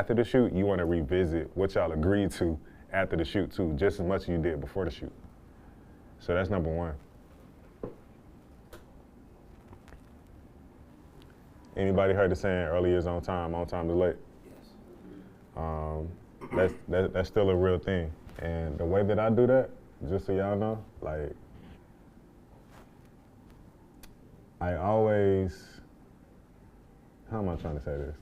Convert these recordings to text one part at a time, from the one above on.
after the shoot, you want to revisit what y'all agreed to after the shoot too, just as much as you did before the shoot. So that's number one. Anybody heard the saying early is on time is late? Yes. That's still a real thing. And the way that I do that, just so y'all know, like, I always, how am I trying to say this?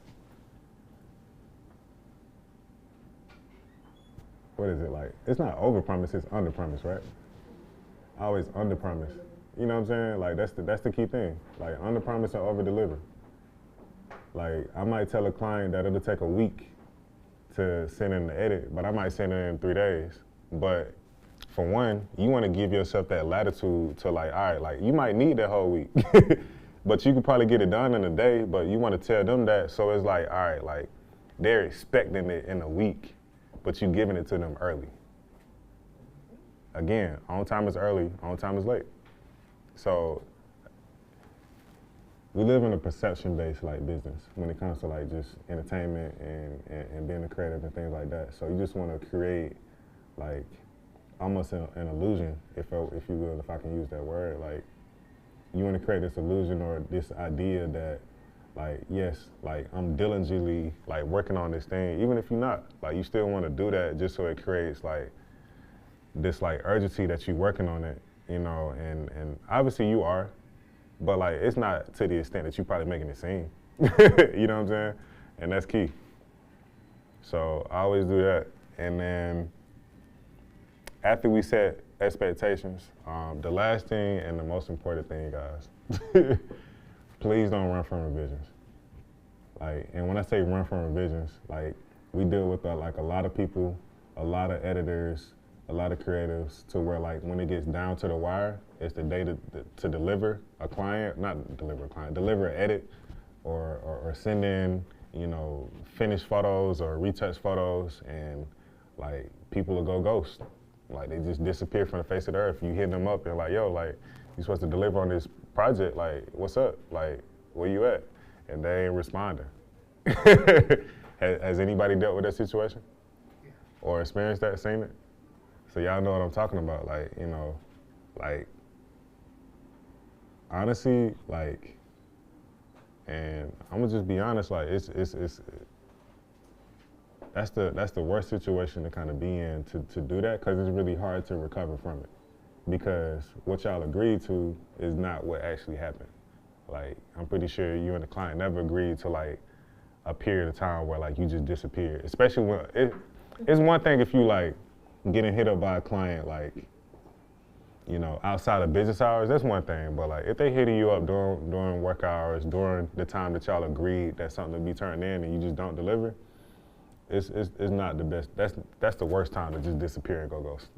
What is it like? It's not over promise, it's under promise, right? I always under promise. You know what I'm saying? Like that's the key thing. Like under promise and over deliver. Like I might tell a client that it'll take a week to send in the edit, but I might send it in 3 days. But for one, you want to give yourself that latitude to like, all right, like you might need that whole week, but you can probably get it done in a day, but you want to tell them that. So it's like, all right, like they're expecting it in a week, but you're giving it to them early. Again, on time is early, on time is late. So we live in a perception-based like business when it comes to like just entertainment and being a creative and things like that. So you just want to create like almost an illusion, if you will, if I can use that word. Like you want to create this illusion or this idea that like, yes, like I'm diligently like working on this thing, even if you're not, like you still want to do that just so it creates like this like urgency that you're working on it, you know, and obviously you are, but like it's not to the extent that you're probably making it seem, you know what I'm saying? And that's key. So I always do that. And then after we set expectations, the last thing and the most important thing, guys, please don't run from revisions. Like, and when I say run from revisions, like we deal with like a lot of people, a lot of editors, a lot of creatives, to where like when it gets down to the wire, it's the day to deliver a client, not deliver a client, deliver an edit or send in, you know, finished photos or retouched photos, and like people will go ghost. Like they just disappear from the face of the earth. You hit them up and like, yo, like you're supposed to deliver on this project, like what's up? Like where you at? And they ain't responding. Has anybody dealt with that situation? Yeah. Or experienced that, seen it? So y'all know what I'm talking about. Like, you know, like honestly, like, and I'm gonna just be honest, like that's the worst situation to kind of be in to do that, because it's really hard to recover from it, because what y'all agreed to is not what actually happened. Like I'm pretty sure you and the client never agreed to like a period of time where like you just disappeared. Especially when it's one thing if you like getting hit up by a client like, you know, outside of business hours, that's one thing. But like if they hitting you up during work hours, during the time that y'all agreed that something to be turned in and you just don't deliver, it's not the best. That's the worst time to just disappear and go ghost.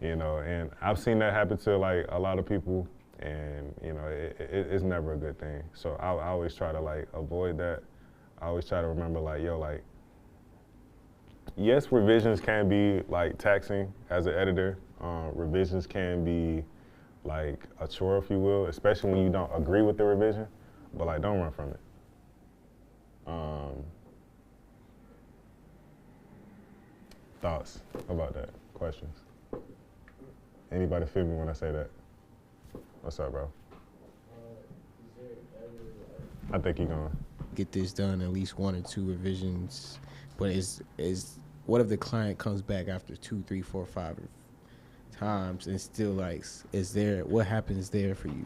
You know, and I've seen that happen to like a lot of people, and you know, it's never a good thing. So I always try to like avoid that. I always try to remember like, yo, like, yes, revisions can be like taxing as an editor. Revisions can be like a chore, if you will, especially when you don't agree with the revision, but like don't run from it. Thoughts about that? Questions? Anybody feel me when I say that? What's up, bro? I think you're gonna get this done, at least 1 or 2 revisions, but is what if the client comes back after 2, 3, 4, 5 times and still like what happens there for you?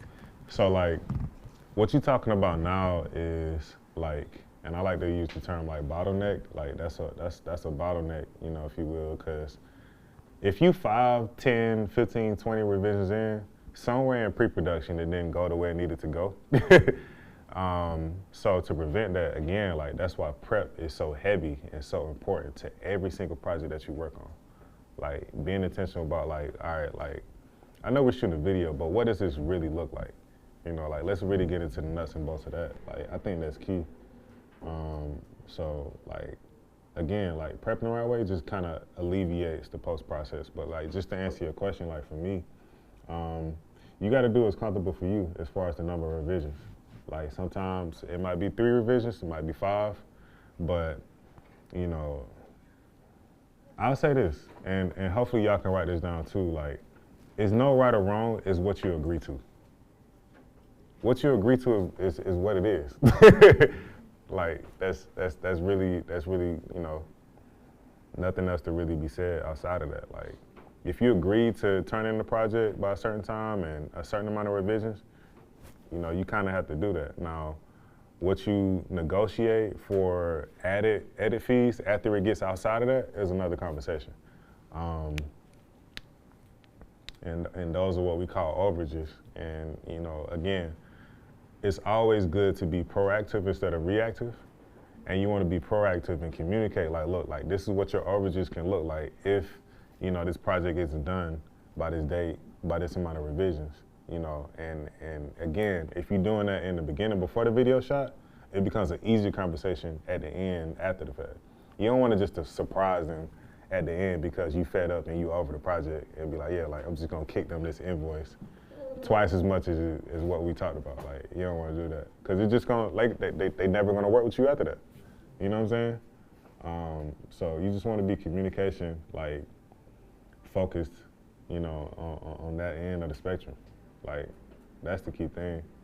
So like what you're talking about now is like, and I like to use the term like bottleneck, like that's a bottleneck, you know, if you will, because if you 5, 10, 15, 20 revisions in, somewhere in pre-production it didn't go the way it needed to go. So to prevent that, again, like that's why prep is so heavy and so important to every single project that you work on. Like being intentional about like, all right, like I know we're shooting a video, but what does this really look like? You know, like let's really get into the nuts and bolts of that. Like I think that's key. So like, again, like prepping the right way just kind of alleviates the post process. But like just to answer your question, like for me, you got to do what's comfortable for you as far as the number of revisions. Like sometimes it might be 3 revisions, it might be 5, But, you know, I'll say this, and hopefully y'all can write this down too. Like, it's no right or wrong, it's what you agree to. What you agree to is what it is. Like, that's really, you know, nothing else to really be said outside of that. Like, if you agree to turn in the project by a certain time and a certain amount of revisions, you know, you kind of have to do that. Now, what you negotiate for added edit fees after it gets outside of that is another conversation. And those are what we call overages. And, you know, again, it's always good to be proactive instead of reactive. And you want to be proactive and communicate, like, look, like, this is what your overages can look like if, you know, this project isn't done by this date, by this amount of revisions, you know. And again, if you're doing that in the beginning before the video shot, it becomes an easier conversation at the end after the fact. You don't want to just to surprise them at the end because you fed up and you over the project and be like, yeah, like, I'm just going to kick them this invoice twice as much as what we talked about. Like, you don't want to do that because it's just going to, like, they never going to work with you after that. You know what I'm saying? So you just want to be communication, like, focused, you know, on that end of the spectrum. Like, that's the key thing.